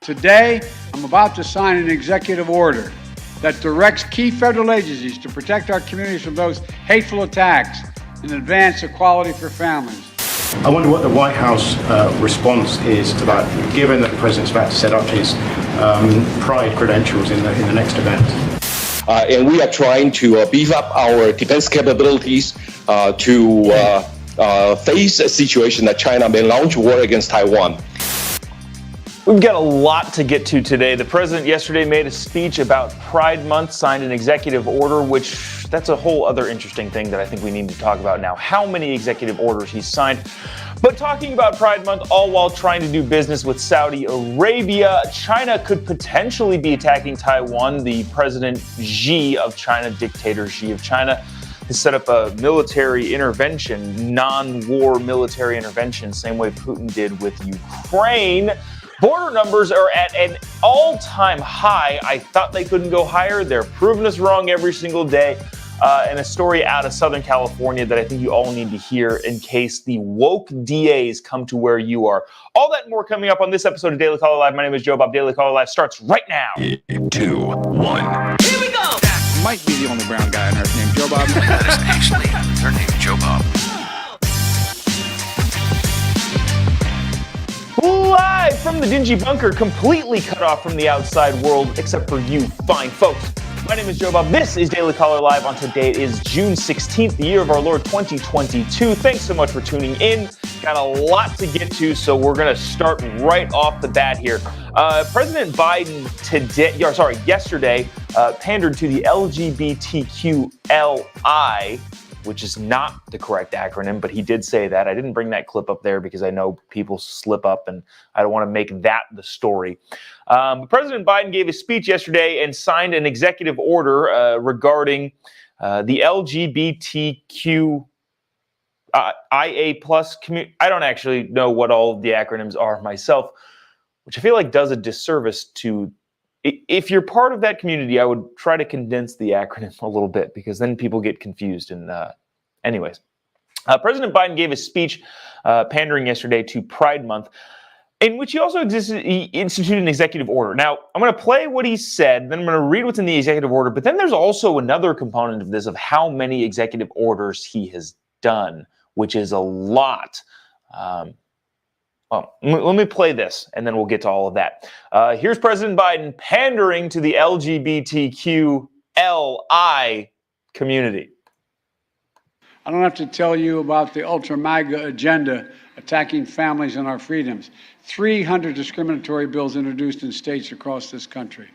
Today, I'm about to sign an executive order that directs key federal agencies to protect our communities from those hateful attacks and advance equality for families. I wonder what the White House response is to that, given that the president's about to set up his pride credentials in the next event. And we are trying to beef up our defense capabilities to face a situation that China may launch war against Taiwan. We've got a lot to get to today. The president yesterday made a speech about Pride Month, signed an executive order, which that's a whole other interesting thing that I think we need to talk about now. How many executive orders he's signed. But talking about Pride Month, all while trying to do business with Saudi Arabia, China could potentially be attacking Taiwan. The President Xi of China, dictator Xi of China, has set up a military intervention, non-war military intervention, same way Putin did with Ukraine. Border numbers are at an all-time high. I thought they couldn't go higher. They're proving us wrong every single day. And a story out of Southern California that I think you all need to hear in case the woke DAs come to where you are. All that and more coming up on this episode of Daily Caller Live. My name is Jobob. Daily Caller Live starts right now. 3, 2, 1. Here we go! That might be the only brown guy on earth named Jobob. That is actually their name, Jobob. Live from the dingy bunker, completely cut off from the outside world, except for you fine folks. My name is Jobob. This is Daily Caller Live. On today, it is June 16th, the year of our Lord 2022. Thanks so much for tuning in. Got a lot to get to, so we're going to start right off the bat here. President Biden yesterday pandered to the LGBTQLI, which is not the correct acronym, but he did say that. I didn't bring that clip up there because I know people slip up and I don't want to make that the story. President Biden gave a speech yesterday and signed an executive order regarding the LGBTQ IA plus community. I don't actually know what all of the acronyms are myself, which I feel like does a disservice to. If you're part of that community, I would try to condense the acronym a little bit because then people get confused. And anyways, President Biden gave a speech pandering yesterday to Pride Month, in which he also instituted an executive order. Now, I'm going to play what he said, then I'm going to read what's in the executive order, but then there's also another component of this of how many executive orders he has done, which is a lot. Let me play this, and then we'll get to all of that. Here's President Biden pandering to the LGBTQLI community. I don't have to tell you about the ultra-MAGA agenda attacking families and our freedoms. 300 discriminatory bills introduced in states across this country.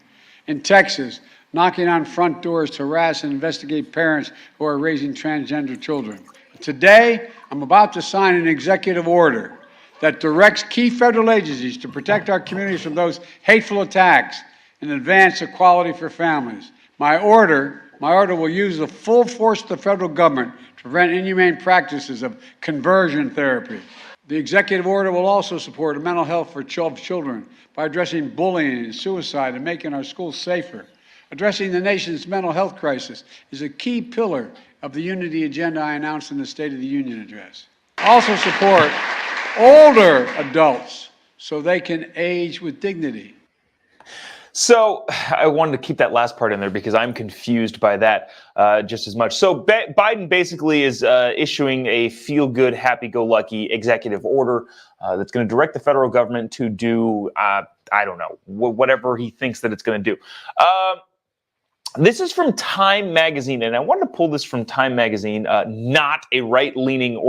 In Texas, knocking on front doors to harass and investigate parents who are raising transgender children. Today, I'm about to sign an executive order that directs key federal agencies to protect our communities from those hateful attacks and advance equality for families. My order will use the full force of the federal government to prevent inhumane practices of conversion therapy. The executive order will also support mental health for children by addressing bullying and suicide and making our schools safer. Addressing the nation's mental health crisis is a key pillar of the unity agenda I announced in the State of the Union address. Also support older adults so they can age with dignity. So I wanted to keep that last part in there because I'm confused by that just as much. So Biden basically is issuing a feel-good, happy-go-lucky executive order that's going to direct the federal government to do, I don't know, whatever he thinks that it's going to do. This is from Time Magazine, and I wanted to pull this from Time Magazine, not a right-leaning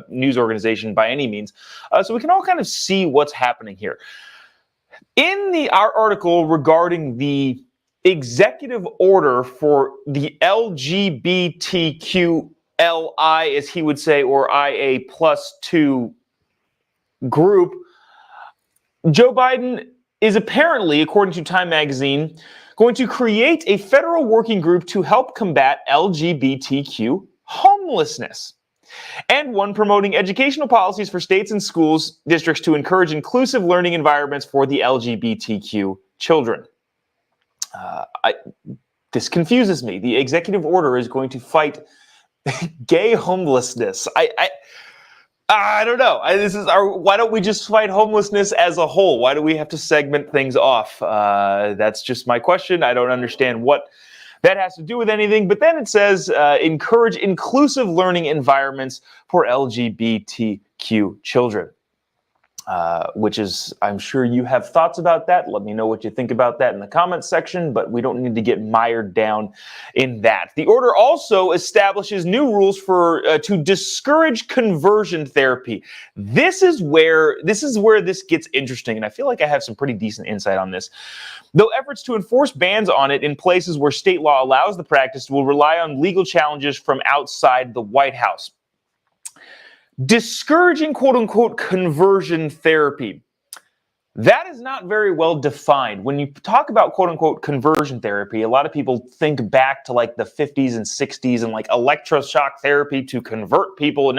news organization by any means, so we can all kind of see what's happening here. In our article regarding the executive order for the LGBTQLI, as he would say, or IA plus 2 group, Joe Biden is apparently, according to Time Magazine, going to create a federal working group to help combat LGBTQ homelessness, and one promoting educational policies for states and schools districts to encourage inclusive learning environments for the LGBTQ children. This confuses me. The executive order is going to fight gay homelessness. I don't know. Why don't we just fight homelessness as a whole? Why do we have to segment things off? That's just my question. I don't understand what that has to do with anything. But then it says, encourage inclusive learning environments for LGBTQ children. Which is, I'm sure you have thoughts about that. Let me know what you think about that in the comments section, but we don't need to get mired down in that. The order also establishes new rules to discourage conversion therapy. This is where this gets interesting, and I feel like I have some pretty decent insight on this. Though efforts to enforce bans on it in places where state law allows the practice will rely on legal challenges from outside the White House. Discouraging quote-unquote conversion therapy. That is not very well defined. When you talk about quote-unquote conversion therapy, a lot of people think back to like the 50s and 60s and like electroshock therapy to convert people.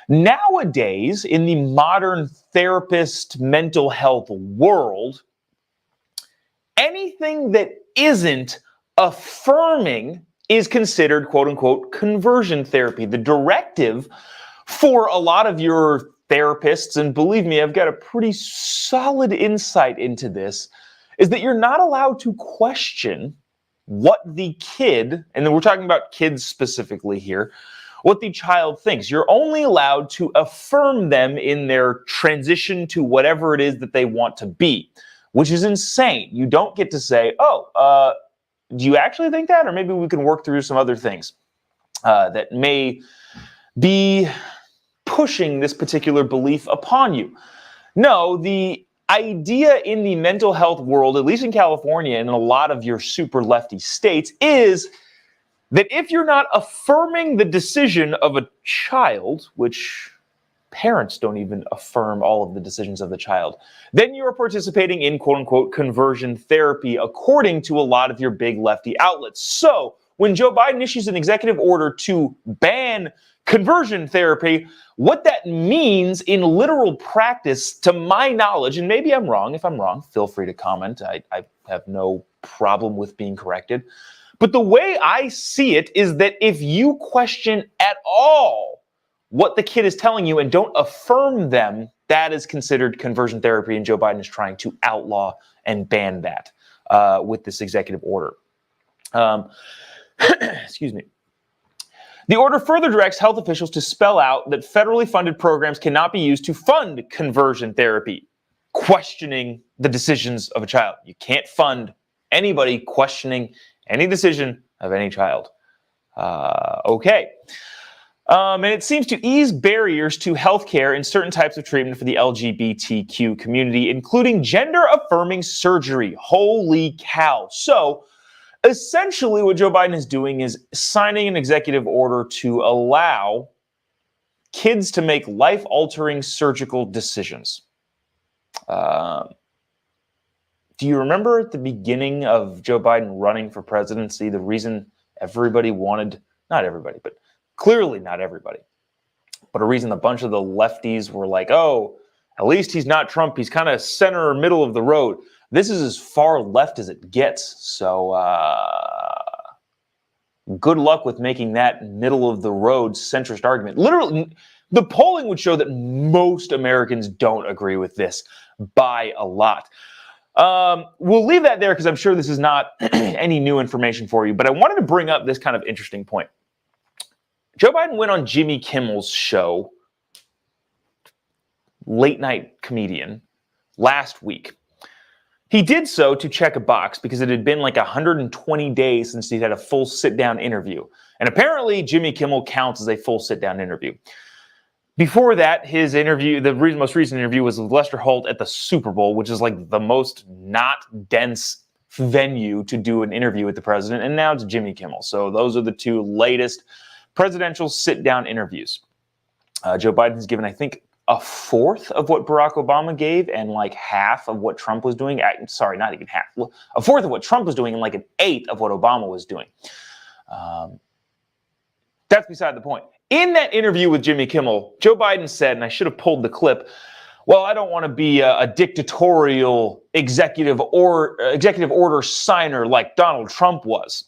Nowadays, in the modern therapist mental health world, anything that isn't affirming is considered quote-unquote conversion therapy. The directive for a lot of your therapists, and believe me, I've got a pretty solid insight into this, is that you're not allowed to question what the kid, and then we're talking about kids specifically here, what the child thinks. You're only allowed to affirm them in their transition to whatever it is that they want to be, which is insane. You don't get to say, do you actually think that? Or maybe we can work through some other things that may be pushing this particular belief upon you. No, the idea in the mental health world, at least in California and in a lot of your super lefty states, is that if you're not affirming the decision of a child, which parents don't even affirm all of the decisions of the child, then you're participating in quote-unquote conversion therapy, according to a lot of your big lefty outlets. So when Joe Biden issues an executive order to ban conversion therapy, what that means in literal practice, to my knowledge, and maybe I'm wrong. If I'm wrong, feel free to comment. I have no problem with being corrected. But the way I see it is that if you question at all what the kid is telling you and don't affirm them, that is considered conversion therapy, and Joe Biden is trying to outlaw and ban that with this executive order. Excuse me. The order further directs health officials to spell out that federally funded programs cannot be used to fund conversion therapy, questioning the decisions of a child. You can't fund anybody questioning any decision of any child. Okay. And it seems to ease barriers to healthcare and certain types of treatment for the LGBTQ community, including gender-affirming surgery. Holy cow. So, essentially what Joe Biden is doing is signing an executive order to allow kids to make life-altering surgical decisions. Do you remember at the beginning of Joe Biden running for presidency, the reason everybody wanted, not everybody, but clearly not everybody, but a reason a bunch of the lefties were like, oh, at least he's not Trump. He's kind of center or middle of the road. This is as far left as it gets. So good luck with making that middle of the road centrist argument. Literally, the polling would show that most Americans don't agree with this by a lot. We'll leave that there because I'm sure this is not any new information for you, but I wanted to bring up this kind of interesting point. Joe Biden went on Jimmy Kimmel's show, late night comedian, last week. He did so to check a box because it had been like 120 days since he'd had a full sit-down interview. And apparently Jimmy Kimmel counts as a full sit-down interview. Before that, his interview, the most recent interview was with Lester Holt at the Super Bowl, which is like the most not dense venue to do an interview with the president. And now it's Jimmy Kimmel. So those are the two latest presidential sit-down interviews. Joe Biden has given, I think, a fourth of what Barack Obama gave and like half of what Trump was doing. Sorry, not even half. A fourth of what Trump was doing and like an eighth of what Obama was doing. That's beside the point. In that interview with Jimmy Kimmel, Joe Biden said, and I should have pulled the clip, well, I don't want to be a dictatorial executive order signer like Donald Trump was.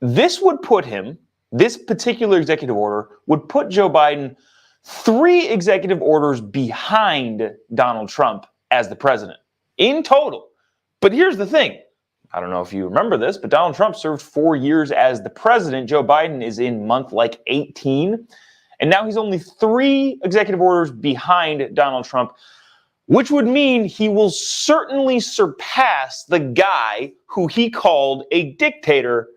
This would put him This particular executive order would put Joe Biden 3 executive orders behind Donald Trump as the president in total. But here's the thing. I don't know if you remember this, but Donald Trump served 4 years as the president. Joe Biden is in month 18. And now he's only 3 executive orders behind Donald Trump, which would mean he will certainly surpass the guy who he called a dictator,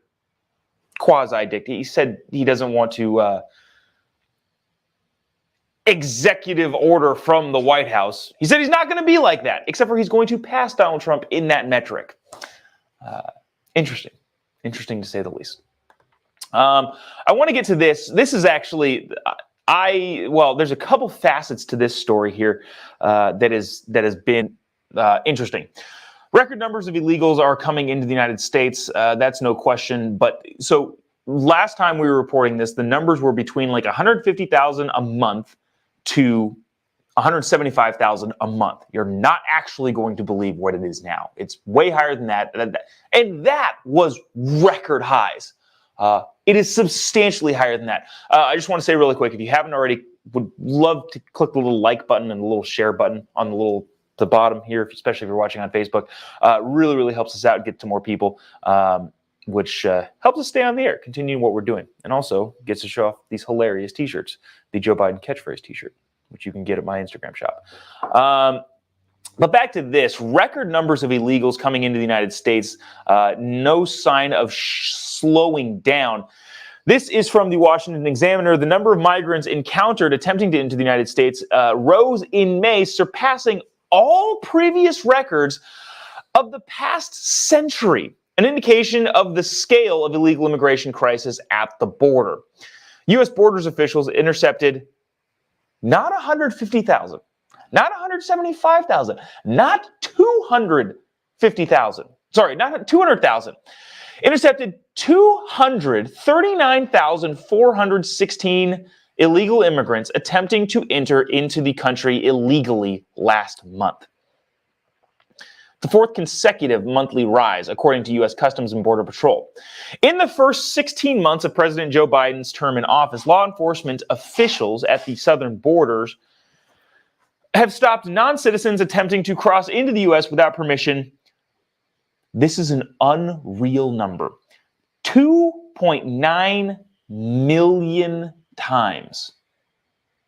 quasi-dictator. He said he doesn't want to executive order from the White House. He said he's not going to be like that, except for he's going to pass Donald Trump in that metric. Interesting to say the least. I want to get to this. This is actually, there's a couple facets to this story here that has been interesting. Record numbers of illegals are coming into the United States. That's no question. But so last time we were reporting this, the numbers were between like 150,000 a month to 175,000 a month. You're not actually going to believe what it is now. It's way higher than that. And that was record highs. It is substantially higher than that. I just want to say really quick, if you haven't already, would love to click the little like button and the little share button on the bottom here, especially if you're watching on Facebook. Really, really helps us out, get to more people, which helps us stay on the air, continuing what we're doing. And also gets to show off these hilarious t-shirts, the Joe Biden catchphrase t-shirt, which you can get at my Instagram shop. But back to this, record numbers of illegals coming into the United States, no sign of slowing down. This is from the Washington Examiner. The number of migrants encountered attempting to enter the United States rose in May, surpassing all previous records of the past century, an indication of the scale of illegal immigration crisis at the border. U.S. Borders officials intercepted not 150,000, not 175,000, not 250,000. Sorry, not 200,000. Intercepted 239,416 illegal immigrants attempting to enter into the country illegally last month. The 4th consecutive monthly rise, according to U.S. Customs and Border Patrol. In the first 16 months of President Joe Biden's term in office, law enforcement officials at the southern borders have stopped non-citizens attempting to cross into the U.S. without permission. This is an unreal number. 2.9 million times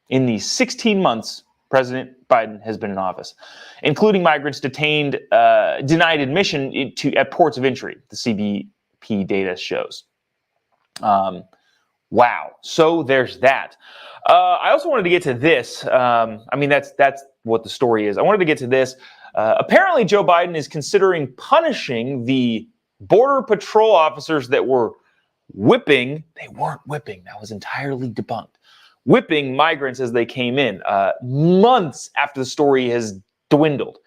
in the 16 months President Biden has been in office, including migrants detained, denied admission at ports of entry, the CBP data shows. Wow. So there's that. I also wanted to get to this. That's what the story is. I wanted to get to this. Apparently, Joe Biden is considering punishing the Border Patrol officers that were whipping. They weren't whipping. That was entirely debunked. Whipping migrants as they came in, months after the story has dwindled.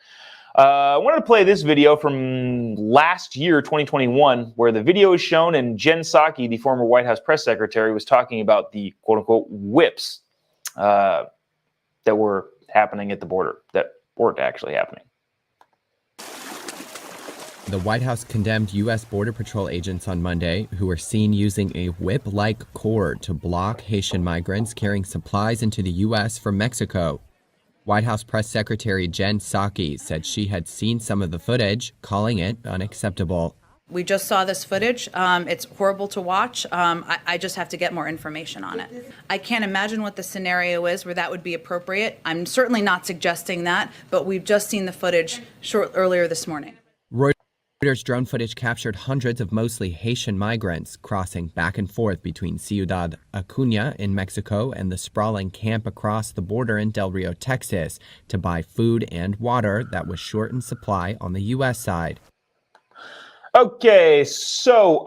I wanted to play this video from last year, 2021, where the video is shown and Jen Psaki, the former White House press secretary, was talking about the quote-unquote whips that were happening at the border, that weren't actually happening. The White House condemned U.S. Border Patrol agents on Monday who were seen using a whip-like cord to block Haitian migrants carrying supplies into the U.S. from Mexico. White House Press Secretary Jen Psaki said she had seen some of the footage, calling it unacceptable. We just saw this footage. It's horrible to watch. I just have to get more information on it. I can't imagine what the scenario is where that would be appropriate. I'm certainly not suggesting that, but we've just seen the footage earlier this morning. Reuters drone footage captured hundreds of mostly Haitian migrants crossing back and forth between Ciudad Acuña in Mexico and the sprawling camp across the border in Del Rio, Texas, to buy food and water that was short in supply on the U.S. side. Okay, so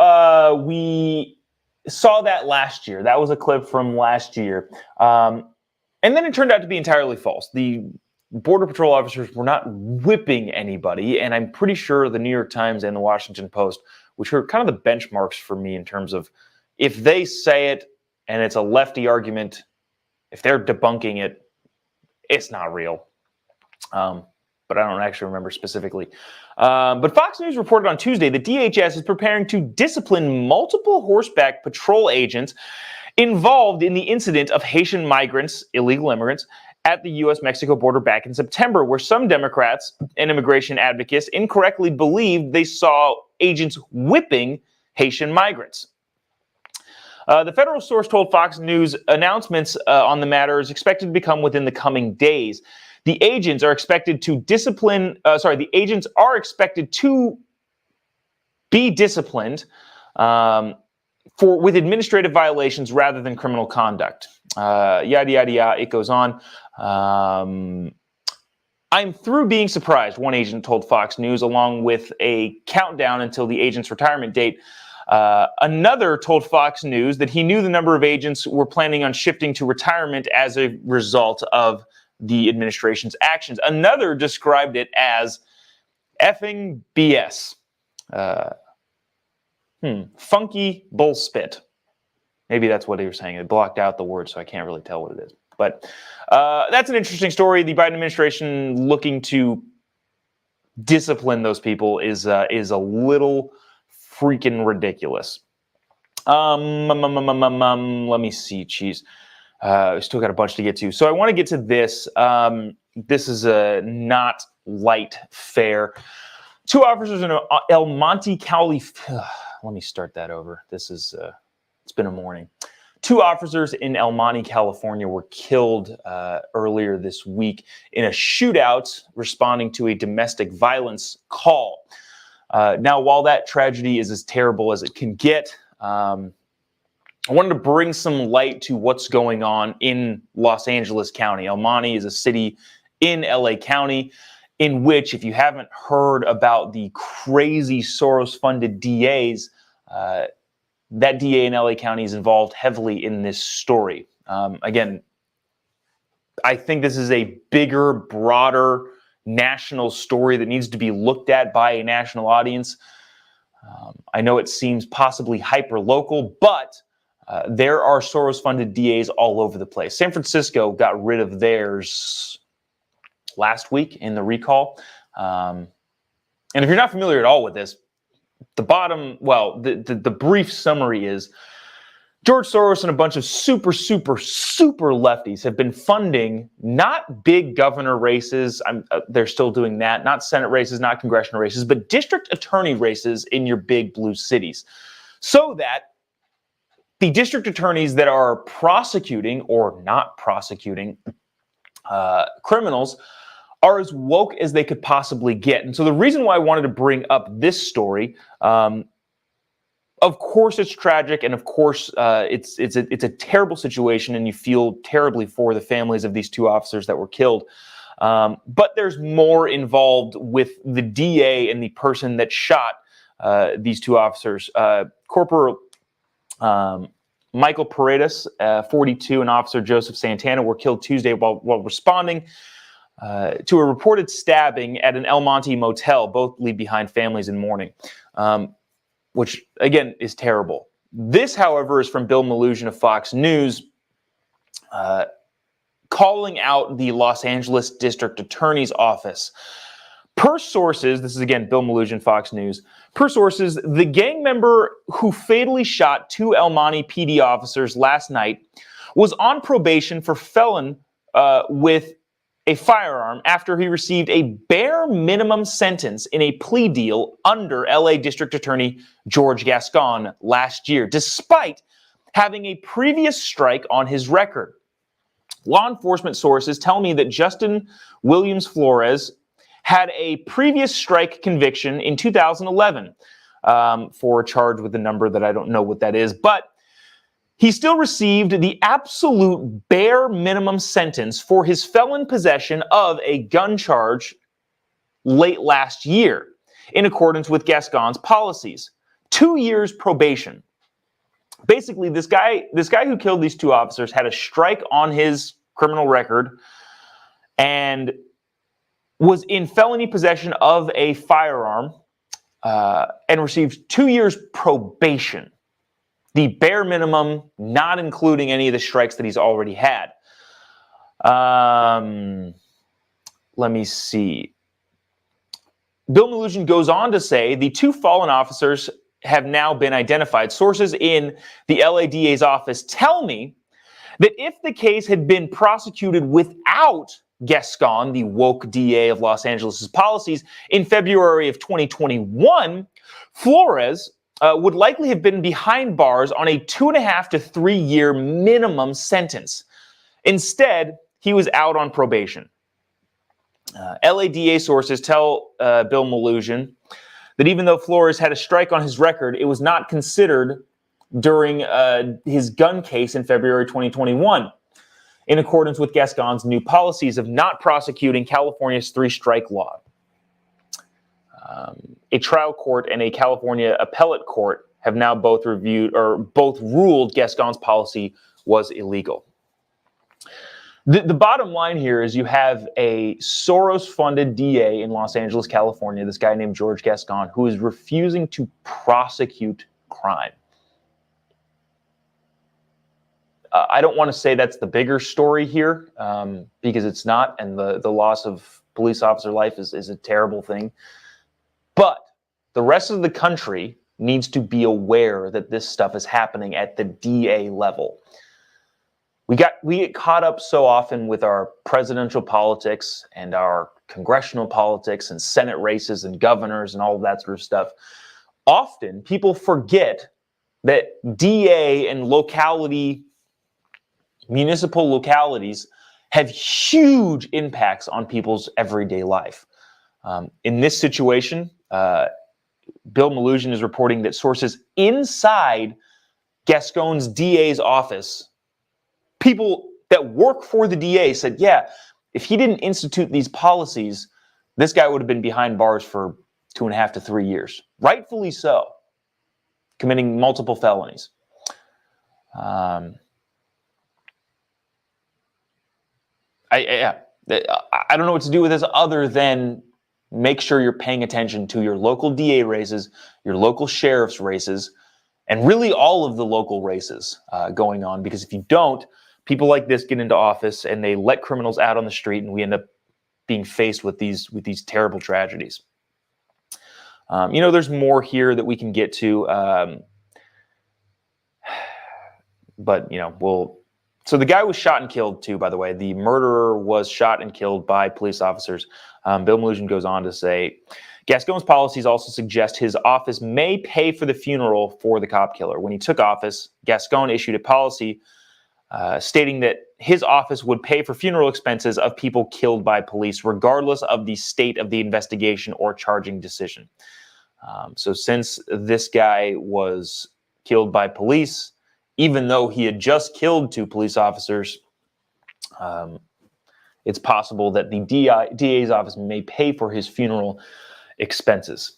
we saw that last year. That was a clip from last year. And then it turned out to be entirely false. The Border Patrol officers were not whipping anybody, and I'm pretty sure the New York Times and the Washington Post, which are kind of the benchmarks for me in terms of if they say it and it's a lefty argument, if they're debunking it, it's not real. but I don't actually remember specifically. But Fox News reported on Tuesday that DHS is preparing to discipline multiple horseback patrol agents involved in the incident of Haitian migrants, illegal immigrants, at the U.S.-Mexico border back in September, where some Democrats and immigration advocates incorrectly believed they saw agents whipping Haitian migrants. The federal source told Fox News announcements on the matter is expected to become within the coming days. The agents are expected to be disciplined with administrative violations rather than criminal conduct. Yada, yada, yada, it goes on. I'm through being surprised, one agent told Fox News, along with a countdown until the agent's retirement date. Another told Fox News that he knew the number of agents were planning on shifting to retirement as a result of the administration's actions. Another described it as effing BS. Funky bullspit. Maybe that's what he was saying. It blocked out the word, so I can't really tell what it is. But that's an interesting story. The Biden administration looking to discipline those people is a little freaking ridiculous. Let me see. Jeez. We still got a bunch to get to. So I want to get to this. This is a not light fare. Two officers in El Monte, California. Let me start that over. This is, it's been a morning. Two officers in El Monte, California were killed earlier this week in a shootout responding to a domestic violence call. Now, while that tragedy is as terrible as it can get, I wanted to bring some light to what's going on in Los Angeles County. El Monte is a city in LA County in which, if you haven't heard about the crazy Soros-funded DAs, that DA in LA County is involved heavily in this story. Again, I think this is a bigger, broader national story that needs to be looked at by a national audience. I know it seems possibly hyper-local, but there are Soros-funded DAs all over the place. San Francisco got rid of theirs last week in the recall. And if you're not familiar at all with this, the brief summary is George Soros and a bunch of super lefties have been funding not big governor races. They're still doing that. Not Senate races, not congressional races, but district attorney races in your big blue cities. So that the district attorneys that are prosecuting or not prosecuting criminals are as woke as they could possibly get. And so the reason why I wanted to bring up this story, of course it's tragic, and of course it's a terrible situation, and you feel terribly for the families of these two officers that were killed. But there's more involved with the DA and the person that shot these two officers. Corporal Michael Paredes, 42, and Officer Joseph Santana were killed Tuesday while responding to a reported stabbing at an El Monte motel. Both leave behind families in mourning, which, again, is terrible. This, however, is from Bill Malugin of Fox News, calling out the Los Angeles District Attorney's Office. Per sources, this is, again, Bill Malugin, Fox News. Per sources, the gang member who fatally shot two El Monte PD officers last night was on probation for felon with a firearm after he received a bare minimum sentence in a plea deal under LA District Attorney George Gascon last year, despite having a previous strike on his record. Law enforcement sources tell me that Justin Williams Flores had a previous strike conviction in 2011 for a charge with a number that I don't know what that is, but he still received the absolute bare minimum sentence for his felon possession of a gun charge late last year, in accordance with Gascon's policies. 2 years probation. Basically, this guy who killed these two officers had a strike on his criminal record and was in felony possession of a firearm and received 2 years probation. The bare minimum, not including any of the strikes that he's already had. Let me see. Bill Melugin goes on to say the two fallen officers have now been identified. Sources in the LADA's office tell me that if the case had been prosecuted without Gascon, the woke DA of Los Angeles' policies, in February of 2021, Flores would likely have been behind bars on a 2.5 to 3 year minimum sentence. Instead, he was out on probation. LADA sources tell Bill Melugin that even though Flores had a strike on his record, it was not considered during his gun case in February 2021, in accordance with Gascon's new policies of not prosecuting California's three-strike law. A trial court and a California appellate court have now both ruled Gascon's policy was illegal. The bottom line here is you have a Soros-funded DA in Los Angeles, California, this guy named George Gascon, who is refusing to prosecute crime. I don't want to say that's the bigger story here, because it's not, and the loss of police officer life is a terrible thing. But the rest of the country needs to be aware that this stuff is happening at the DA level. We get caught up so often with our presidential politics and our congressional politics and Senate races and governors and all of that sort of stuff. Often people forget that DA and municipal localities have huge impacts on people's everyday life. In this situation, Bill Melugin is reporting that sources inside Gascon's DA's office, people that work for the DA, said, yeah, if he didn't institute these policies, this guy would have been behind bars for 2.5 to 3 years. Rightfully so, committing multiple felonies. I don't know what to do with this other than make sure you're paying attention to your local DA races, your local sheriff's races, and really all of the local races going on. Because if you don't, people like this get into office and they let criminals out on the street, and we end up being faced with these terrible tragedies. There's more here that we can get to, but So the guy was shot and killed too, by the way. The murderer was shot and killed by police officers. Bill Melugin goes on to say, Gascon's policies also suggest his office may pay for the funeral for the cop killer. When he took office, Gascon issued a policy stating that his office would pay for funeral expenses of people killed by police, regardless of the state of the investigation or charging decision. So since this guy was killed by police, even though he had just killed 2 police officers, it's possible that the DA's office may pay for his funeral expenses.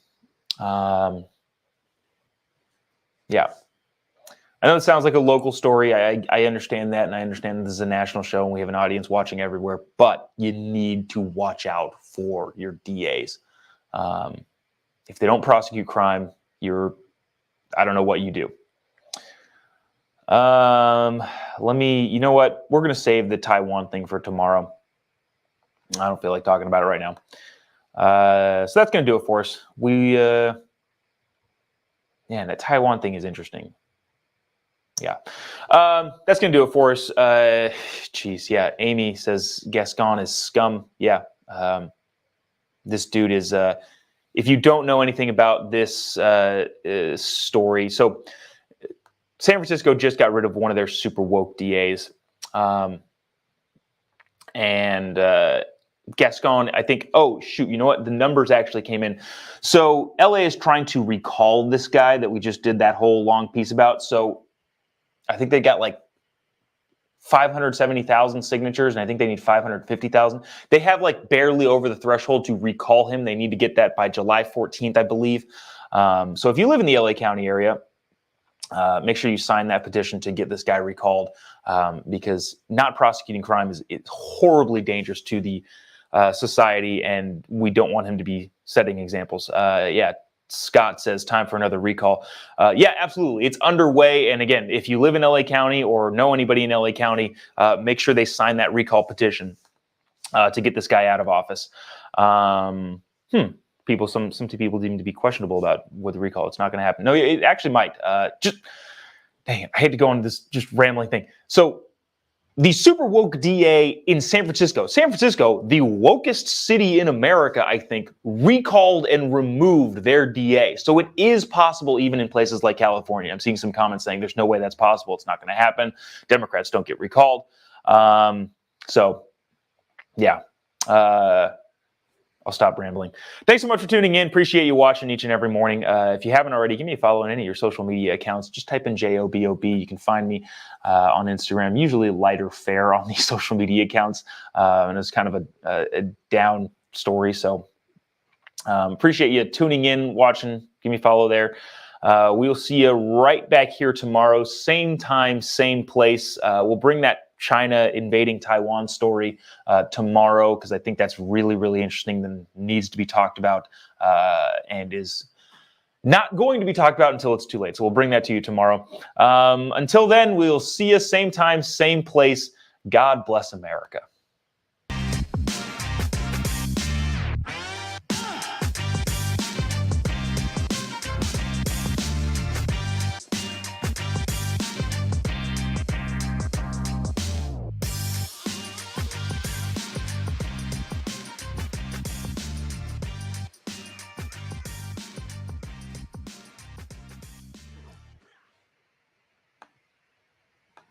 Yeah. I know it sounds like a local story. I understand that, and I understand this is a national show and we have an audience watching everywhere, but you need to watch out for your DAs. If they don't prosecute crime, I don't know what you do. You know what? We're going to save the Taiwan thing for tomorrow. I don't feel like talking about it right now. So that's going to do it for us. That Taiwan thing is interesting. Yeah. That's going to do it for us. Amy says Gascon is scum. Yeah. This dude is, if you don't know anything about this story, so San Francisco just got rid of one of their super woke DAs. And Gascon, I think, you know what? The numbers actually came in. So LA is trying to recall this guy that we just did that whole long piece about. So I think they got like 570,000 signatures, and I think they need 550,000. They have like barely over the threshold to recall him. They need to get that by July 14th, I believe. So if you live in the LA County area, make sure you sign that petition to get this guy recalled, because not prosecuting crime is horribly dangerous to the society, and we don't want him to be setting examples. Scott says time for another recall. Yeah, absolutely. It's underway. And again, if you live in LA County or know anybody in LA County, make sure they sign that recall petition to get this guy out of office. People people, some people deem to be questionable about with the recall. It's not going to happen. No, it actually might. Dang it, I hate to go on this just rambling thing. So the super woke DA in San Francisco, the wokest city in America, I think, recalled and removed their DA. So it is possible even in places like California. I'm seeing some comments saying there's no way that's possible. It's not going to happen. Democrats don't get recalled. So, yeah. I'll stop rambling. Thanks so much for tuning in. Appreciate you watching each and every morning. If you haven't already, give me a follow on any of your social media accounts. Just type in Jobob. You can find me on Instagram, usually lighter fare on these social media accounts. And it's kind of a down story. So appreciate you tuning in, watching. Give me a follow there. We'll see you right back here tomorrow. Same time, same place. We'll bring that China invading Taiwan story tomorrow, because I think that's really, really interesting and needs to be talked about and is not going to be talked about until it's too late. So we'll bring that to you tomorrow. Until then, we'll see you same time, same place. God bless America.